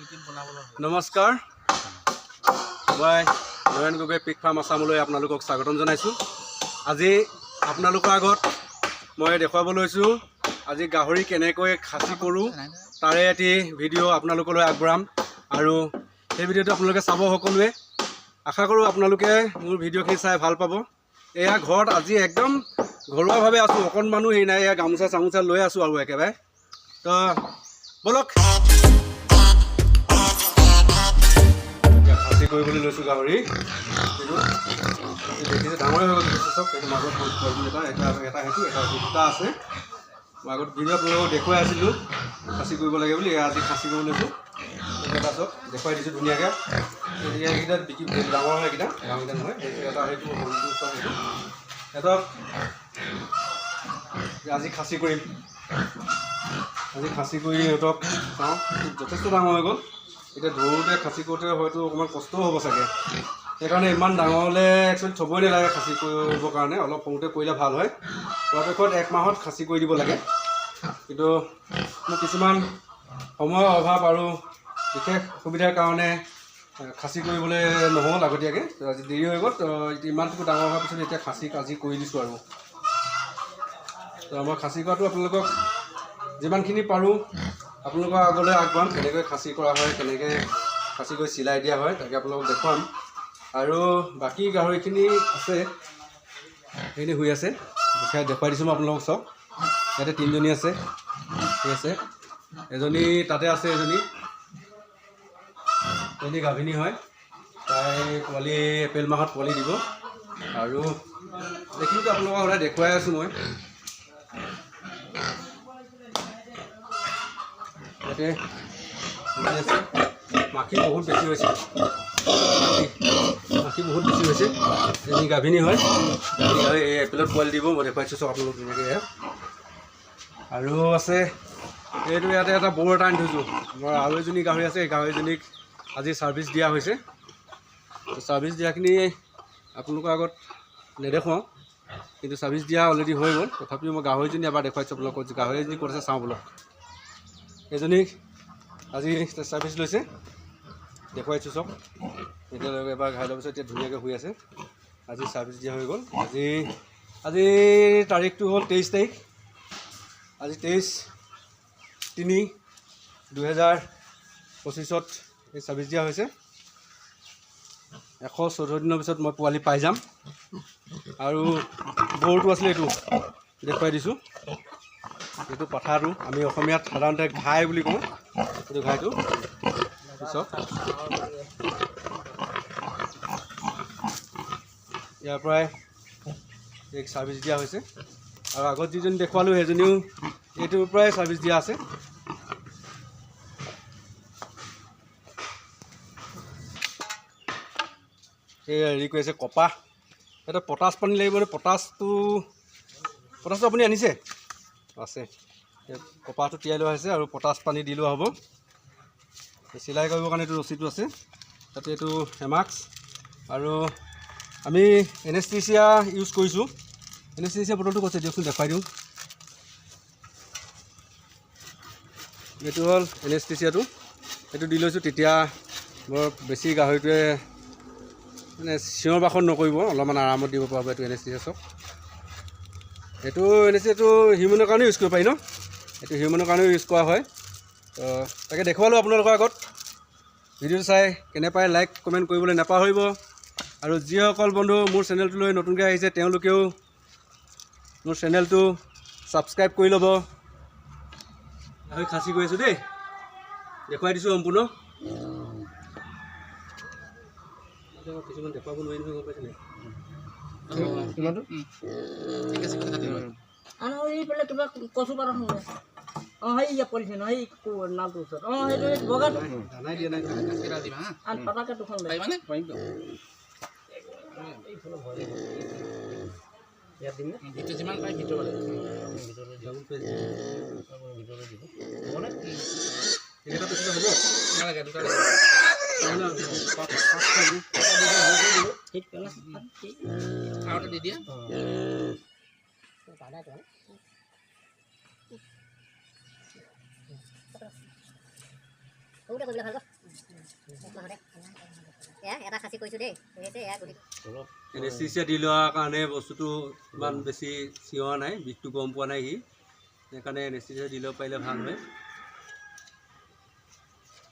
নমস্কাৰ মই নয়ন গগৈ পিক ফাৰ্ম আছামলৈ আপোনালোকক স্বাগতম জনাইছোঁ। আজি আপোনালোকৰ আগত মই দেখুৱাব লৈছোঁ আজি গাহৰি কেনেকৈ খাচী কৰোঁ তাৰে এটি ভিডিঅ' আপোনালোকলৈ আগবঢ়াম আৰু সেই ভিডিঅ'টো আপোনালোকে চাব সকলোৱে। আশা কৰোঁ আপোনালোকে মোৰ ভিডিঅ'খিনি চাই ভাল পাব। এয়া ঘৰত আজি একদম ঘৰুৱাভাৱে আছোঁ, অকণমানো হেৰি নাই, এয়া গামোচা চামোচা লৈ আছোঁ আৰু একেবাৰে। তো বলক খাচী কৰিবলৈ লৈছোঁ গাহৰি। দেখিছে ডাঙৰে হৈ গ'ল চব, সেইটো মাজত এটা সেইটো এটা দুটা আছে। মই আগত ভিডিঅ' আপোনালোকক দেখুৱাই আছিলোঁ খাচী কৰিব লাগে বুলি। আজি খাচী কৰিব লৈছোঁ, এটা চব দেখুৱাই দিছোঁ ধুনীয়াকৈ। এইকেইটা বিকি ডাঙৰ হয়, এইকেইটা ডাঙৰকেইটা নহয়, এটা সেইটো সৰুটো চব সেইটো সিহঁতক আজি খাচী কৰিম। আজি খাচী কৰি সিহঁতক চাওঁ, যথেষ্ট ডাঙৰ হৈ গ'ল। এতিয়া ধৰোঁতে খাচী কৰোঁতে হয়তো অকণমান কষ্টও হ'ব চাগে, সেইকাৰণে ইমান ডাঙৰ হ'লে একচুৱেলি থ'বই নালাগে খাচী কৰিবৰ কাৰণে, অলপ সৰুতে কৰিলে ভাল হয়। পৰাপক্ষত 1 মাহত খাচী কৰি দিব লাগে, কিন্তু মোৰ কিছুমান সময়ৰ অভাৱ আৰু বিশেষ অসুবিধাৰ কাৰণে খাচী কৰিবলৈ নহ'ল আগতীয়াকৈ। আজি দেৰি হৈ গ'ল, ইমানটো ডাঙৰ হোৱাৰ পিছত এতিয়া খাচী আজি কৰি দিছোঁ আৰু। তো মই খাচী কৰাটো আপোনালোকক যিমানখিনি পাৰোঁ আপোনালোকৰ আগলৈ আগবঢ়াম, কেনেকৈ খাচী কৰা হয়, কেনেকৈ খাচী কৰি চিলাই দিয়া হয়, তাকে আপোনালোকক দেখুৱাম। আৰু বাকী গাহৰিখিনি আছে, সেইখিনি শুই আছে, দেখুৱাই দিছোঁ মই আপোনালোকক চব। ইয়াতে 3জনী আছে, ঠিক আছে, এজনী তাতে আছে, এজনী গাভিনী হয়, তাই পোৱালি এপ্ৰিল মাহত পোৱালি দিব। আৰু এইখিনিতো আপোনালোকক সদায় দেখুৱাই আছোঁ মই। ইয়াতে আছে, মাখি বহুত বেছি হৈছে, মাখি বহুত বেছি হৈছে। এজনী গাভিনী হয়, এই এপ্ৰিলত পোৱালি দিব, মই দেখুৱাইছোঁ চব আপোনালোক ধুনীয়াকৈ। আৰু আছে এইটো, ইয়াতে এটা বৰ এটা আনি থৈছোঁ মই। আৰু এজনী গাহৰি আছে, এই গাহৰিজনীক আজি ছাৰ্ভিচ দিয়া হৈছে। ছাৰ্ভিচ দিয়াখিনি আপোনালোকৰ আগত নেদেখুৱাওঁ, কিন্তু ছাৰ্ভিচ দিয়া অলৰেডি হৈ গ'ল। তথাপিও মই গাহৰিজনী এবাৰ দেখুৱাইছোঁ আপোনালোকক, গাহৰিজনী ক'ত আছে চাওঁ বলক। এজনীক আজি ছাৰ্ভিচ লৈছে, দেখুৱাইছোঁ চব। এতিয়ালৈকে এবাৰ ঘাই লোৱাৰ পিছত এতিয়া ধুনীয়াকৈ শুই আছে। আজি ছাৰ্ভিচ দিয়া হৈ গ'ল। আজি তাৰিখটো হ'ল 23 তাৰিখ। আজি 23/3/2025 এই ছাৰ্ভিচ দিয়া হৈছে। 114 দিনৰ পিছত মই পোৱালি পাই যাম। আৰু বৰটো আছিলে, এইটো দেখুৱাই দিছোঁ, এইটো পাঠাটো আমি অসমীয়াত সাধাৰণতে ঘাই বুলি কওঁ। এইটো ঘাইটো পিছত ইয়াৰ পৰাই এক ছাৰ্ভিচ দিয়া হৈছে। আৰু আগত যিজনী দেখুৱালোঁ সেইজনীও এইটোৰ পৰাই ছাৰ্ভিচ দিয়া আছে। এই হেৰি কৰি আছে কপাহ, এটা পটাছ পানী লাগিব। পটাছটো আপুনি আনিছে? আছে, কপাহটো তিয়াই লোৱা হৈছে আৰু পটাছ পানী দি লোৱা হ'ব। চিলাই কৰিবৰ কাৰণে এইটো ৰছীটো আছে, তাতে এইটো হেমাক্স। আৰু আমি এনেস্থেচিয়া ইউজ কৰিছোঁ। এনেস্থেচিয়া বটলটো কৈছে দিয়কচোন, দেখুৱাই দিওঁ। এইটো হ'ল এনেস্থেচিয়াটো, এইটো দি লৈছোঁ, তেতিয়া বৰ বেছি গাহৰিটোৱে মানে চিঞৰ বাখৰ নকৰিব, অলপমান আৰামত দিব পাৰিব। এইটো এনেস্থেচিয়া চব, এইটো এনেস্থেচিয়াটো হিউমেনৰ কাৰণেও ইউজ কৰিব পাৰি ন, এইটো হিউমেনৰ কাৰণেও ইউজ কৰা হয়। তাকে দেখুৱালোঁ আপোনালোকৰ আগত। ভিডিঅ'টো চাই কেনে পায় লাইক কমেণ্ট কৰিবলৈ নাপাহৰিব। আৰু যিসকল বন্ধু মোৰ চেনেলটোলৈ নতুনকৈ আহিছে তেওঁলোকেও মোৰ চেনেলটো ছাবস্ক্ৰাইব কৰি ল'ব। আমি খাচী কৰি আছোঁ দেই, দেখুৱাই দিছোঁ সম্পূৰ্ণ। কিছুমান দেখুৱাব নোৱাৰি নহয়, গম পাইছে নাই? এইফালে কিবা কচু পাত শুনে। সেই পৰিছে ন, সেই নামটোৰ ওচৰত। সেইটো বগাটো দানাই দিয়া নাই, পাতাকে দুখন ইয়াত দিম ভিতৰত যিমান পায় ভিতৰলৈ দিব। নালাগে, দুটা আৰু দি দিয়া। এটা খাচী কৰিছোঁ দেই এয়া গুটি এনেষ্টিচিয়া দি লোৱাৰ কাৰণে বস্তুটো ইমান বেছি চিঞৰা নাই, বিষটো গম পোৱা নাই সি, সেইকাৰণে এনেষ্টিচিয়া দি ল'ব পাৰিলে ভাল হয়।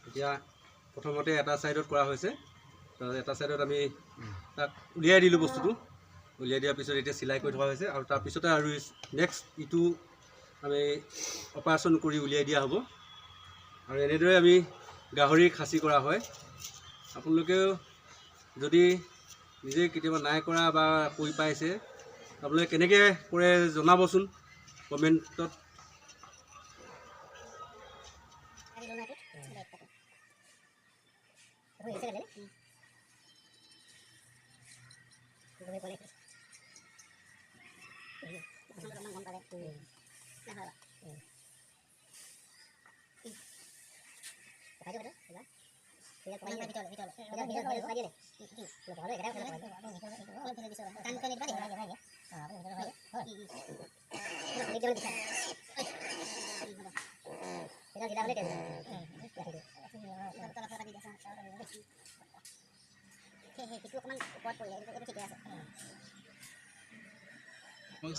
এতিয়া প্ৰথমতে এটা ছাইডত কৰা হৈছে, তাৰপিছত এটা ছাইডত আমি তাক উলিয়াই দিলোঁ বস্তুটো, উলিয়াই দিয়াৰ পিছত এতিয়া চিলাই কৰি থকা হৈছে আৰু তাৰপিছতে আৰু নেক্সট ইটো আমি অপাৰেশ্যন কৰি উলিয়াই দিয়া হ'ব। আৰু এনেদৰে আমি গাহৰি খাচী কৰা হয়। আপোনালোকেও যদি নিজে কেতিয়াবা নাই কৰা বা কৰি পাইছে, আপোনালোকে কেনেকৈ কৰে জনাবচোন কমেণ্টত।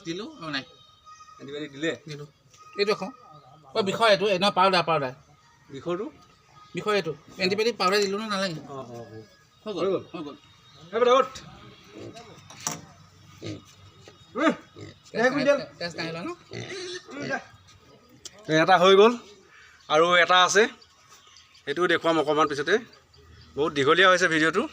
দিলো নাই এণ্টিবায়'টিক দিলে দিলো এইটো এখন বিষয় এইটো এনে পাউডাৰ বিষৰটো এইটো এণ্টিবায়'টিক পাউডাৰ দিলোঁ নে নালাগে অঁ অঁ হৈ গ'ল টেষ্ট নাই লোৱা ন এটা হৈ গ'ল আৰু এটা আছে, সেইটো দেখুৱাম অকণমান পিছতে। বহুত দীঘলীয়া হৈছে ভিডিঅ'টো।